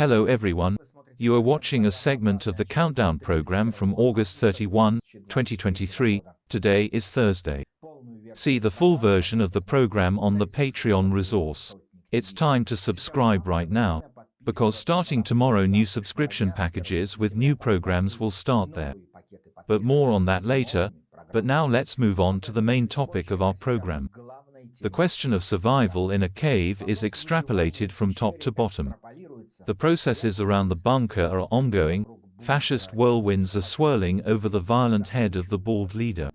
Hello everyone, you are watching a segment of the Countdown program from August 31, 2023. Today is Thursday. See the full version of the program on the Patreon resource. It's time to subscribe right now, because starting tomorrow new subscription packages with new programs will start there. But more on that later, but now let's move on to the main topic of our program. The question of survival in a cave is extrapolated from top to bottom. The processes around the bunker are ongoing, fascist whirlwinds are swirling over the violent head of the bald leader.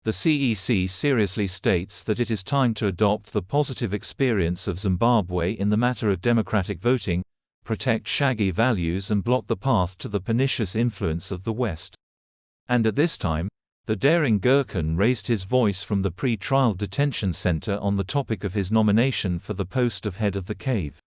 The CEC seriously states that it is time to adopt the positive experience of Zimbabwe in the matter of democratic voting, protect shaggy values and block the path to the pernicious influence of the West. And at this time, the daring Gherkin raised his voice from the pre-trial detention center on the topic of his nomination for the post of head of the cave.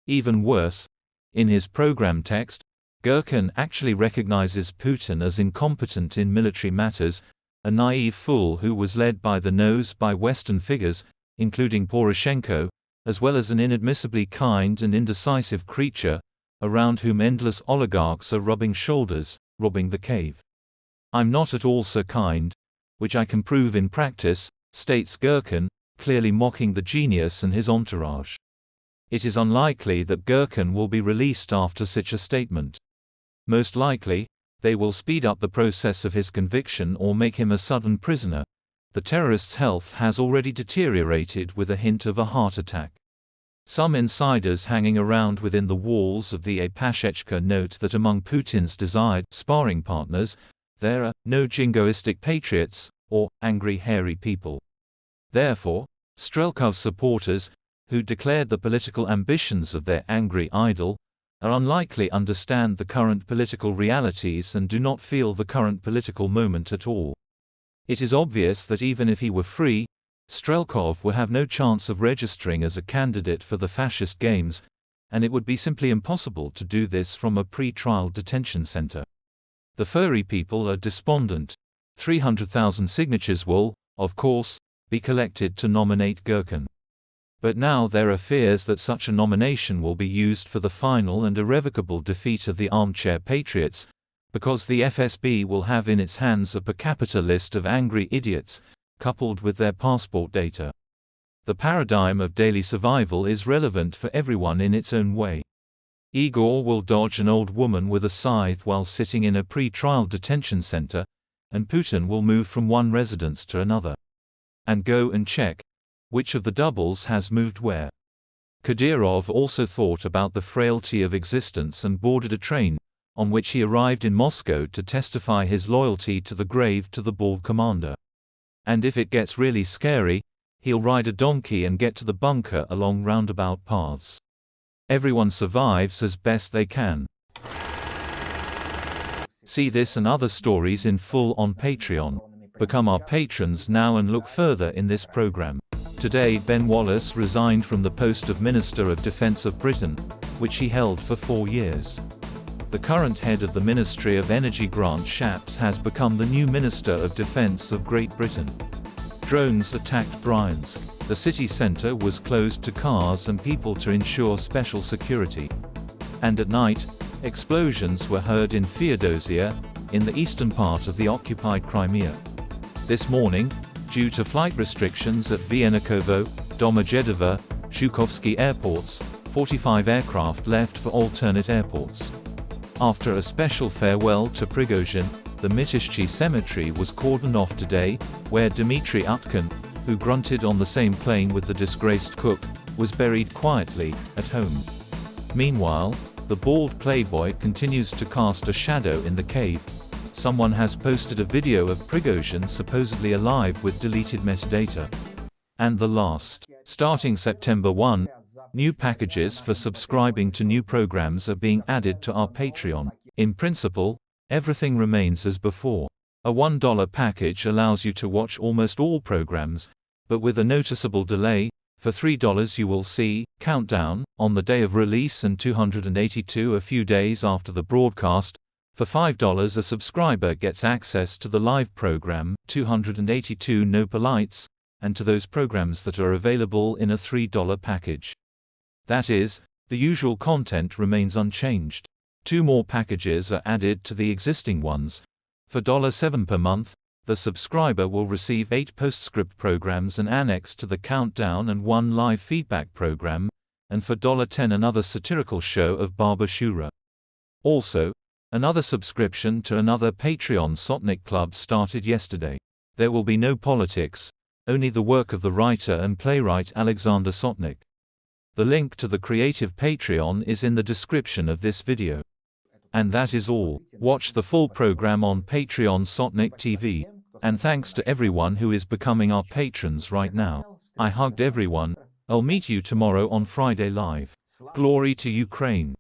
Even worse, in his program text, Gherkin actually recognizes Putin as incompetent in military matters, a naive fool who was led by the nose by Western figures, including Poroshenko, as well as an inadmissibly kind and indecisive creature, around whom endless oligarchs are rubbing shoulders, robbing the cave. I'm not at all so kind, which I can prove in practice, states Gherkin, clearly mocking the genius and his entourage. It is unlikely that Gherkin will be released after such a statement. Most likely, they will speed up the process of his conviction or make him a sudden prisoner. The terrorist's health has already deteriorated with a hint of a heart attack. Some insiders hanging around within the walls of the Apashechka note that among Putin's desired sparring partners, there are no jingoistic patriots, or angry hairy people. Therefore, Strelkov's supporters, who declared the political ambitions of their angry idol, are unlikely to understand the current political realities and do not feel the current political moment at all. It is obvious that even if he were free, Strelkov would have no chance of registering as a candidate for the fascist games, and it would be simply impossible to do this from a pre-trial detention center. The furry people are despondent. 300,000 signatures will, of course, be collected to nominate Gherkin. But now there are fears that such a nomination will be used for the final and irrevocable defeat of the armchair patriots, because the FSB will have in its hands a per capita list of angry idiots, coupled with their passport data. The paradigm of daily survival is relevant for everyone in its own way. Igor will dodge an old woman with a scythe while sitting in a pre-trial detention center, and Putin will move from one residence to another. And go and check which of the doubles has moved where. Kadyrov also thought about the frailty of existence and boarded a train, on which he arrived in Moscow to testify his loyalty to the bald commander. And if it gets really scary, he'll ride a donkey and get to the bunker along roundabout paths. Everyone survives as best they can. See this and other stories in full on Patreon. Become our patrons now and look further in this program. Today Ben Wallace resigned from the post of Minister of Defence of Britain, which he held for 4 years. The current head of the Ministry of Energy Grant Shapps has become the new Minister of Defence of Great Britain. Drones attacked Brian's. The city centre was closed to cars and people to ensure special security. And at night, explosions were heard in Feodosia, in the eastern part of the occupied Crimea. This morning, due to flight restrictions at Vienakovo, Domodedovo, Zhukovsky airports, 45 aircraft left for alternate airports. After a special farewell to Prigozhin, the Mytishchi cemetery was cordoned off today, where Dmitry Utkin, who grunted on the same plane with the disgraced cook, was buried quietly, at home. Meanwhile, the bald playboy continues to cast a shadow in the cave. Someone has posted a video of Prigozhin supposedly alive with deleted metadata. And the last. Starting September 1, new packages for subscribing to new programs are being added to our Patreon. In principle, everything remains as before. A $1 package allows you to watch almost all programs, but with a noticeable delay. For $3 you will see Countdown on the day of release and 282 a few days after the broadcast. For $5 a subscriber gets access to the live program, 282 No Polites, and to those programs that are available in a $3 package. That is, The usual content remains unchanged. 2 more packages are added to the existing ones. For $7 per month, the subscriber will receive 8 postscript programs and annex to the countdown and 1 live feedback program, and for $10 another satirical show of Barbara Shura. Also, another subscription to another Patreon Sotnik Club started yesterday. There will be no politics, only the work of the writer and playwright Alexander Sotnik. The link to the creative Patreon is in the description of this video. And that is all. Watch the full program on Patreon Sotnik TV. And thanks to everyone who is becoming our patrons right now. I hugged everyone. I'll meet you tomorrow on Friday Live. Glory to Ukraine.